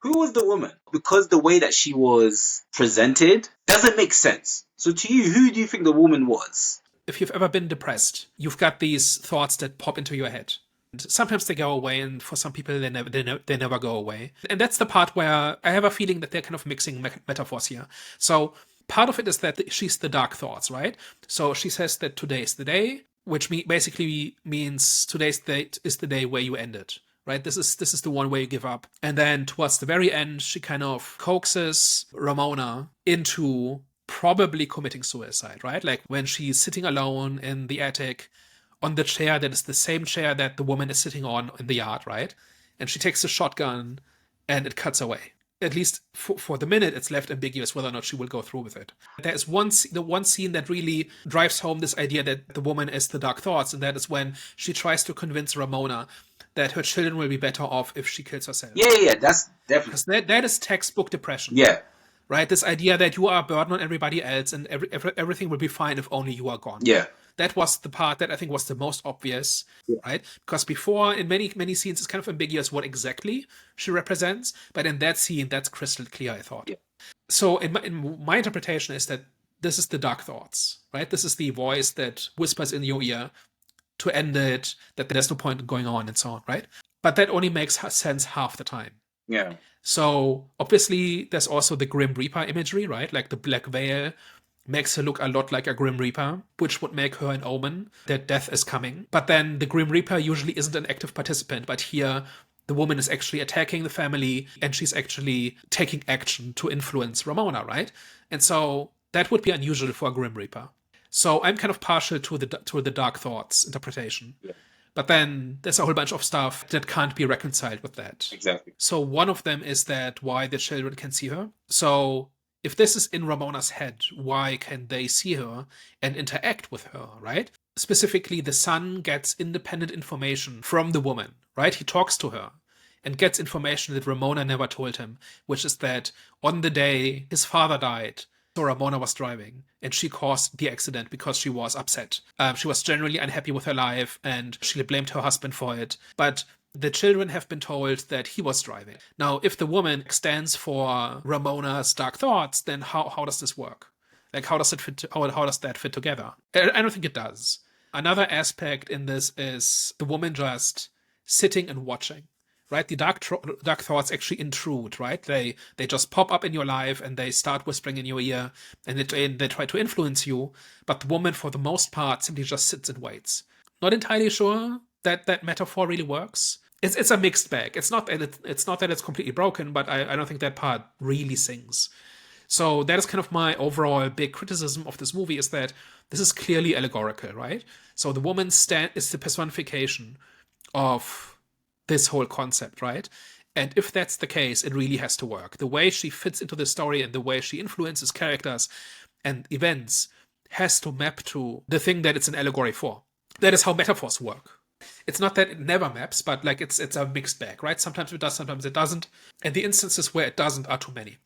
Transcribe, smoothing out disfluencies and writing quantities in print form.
Who was the woman? Because the way that she was presented doesn't make sense. So to you, who do you think the woman was? If you've ever been depressed, you've got these thoughts that pop into your head. And sometimes they go away, and for some people, they never go away. And that's the part where I have a feeling that they're kind of mixing metaphors here. So part of it is that she's the dark thoughts, right? So she says that today is the day, which basically means today's date is the day where you end it, right? This is the one where you give up. And then towards the very end, she kind of coaxes Ramona into probably committing suicide, right? Like when she's sitting alone in the attic on the chair that is the same chair that the woman is sitting on in the yard, right? And she takes a shotgun and it cuts away. At least for the minute, it's left ambiguous whether or not she will go through with it. There's the one scene that really drives home this idea that the woman is the dark thoughts, and that is when she tries to convince Ramona that her children will be better off if she kills herself. Yeah, that's definitely. Because that is textbook depression. Yeah. Right? This idea that you are a burden on everybody else and everything will be fine if only you are gone. Yeah. That was the part that I think was the most obvious, right? Because before, in many scenes, it's kind of ambiguous what exactly she represents. But in that scene, that's crystal clear, I thought. Yeah. So in my interpretation is that this is the dark thoughts, right? This is the voice that whispers in your ear to end it, that there's no point in going on and so on, right? But that only makes sense half the time. Yeah. So obviously there's also the Grim Reaper imagery, right? Like the black veil makes her look a lot like a Grim Reaper, which would make her an omen that death is coming. But then the Grim Reaper usually isn't an active participant, but here the woman is actually attacking the family and she's actually taking action to influence Ramona, right? And so that would be unusual for a Grim Reaper. So I'm kind of partial to the dark thoughts interpretation. Yeah. But then there's a whole bunch of stuff that can't be reconciled with that. Exactly. So one of them is that why the children can see her. So if this is in Ramona's head, why can they see her and interact with her, right? Specifically, the son gets independent information from the woman, right? He talks to her and gets information that Ramona never told him, which is that on the day his father died, so Ramona was driving and she caused the accident because she was upset. She was generally unhappy with her life and she blamed her husband for it. But the children have been told that he was driving. Now, if the woman stands for Ramona's dark thoughts, then how does this work? Like, how does it fit? How does that fit together? I don't think it does. Another aspect in this is the woman just sitting and watching, right? The dark thoughts actually intrude, right? They just pop up in your life and they start whispering in your ear and they try to influence you. But the woman, for the most part, simply just sits and waits. Not entirely sure that metaphor really works. It's a mixed bag. It's not that it's completely broken, but I don't think that part really sings. So that is kind of my overall big criticism of this movie, is that this is clearly allegorical, right? So the woman is the personification of this whole concept, right? And if that's the case, it really has to work. The way she fits into the story and the way she influences characters and events has to map to the thing that it's an allegory for. That is how metaphors work. It's not that it never maps, but like it's a mixed bag, right? Sometimes it does, sometimes it doesn't. And the instances where it doesn't are too many.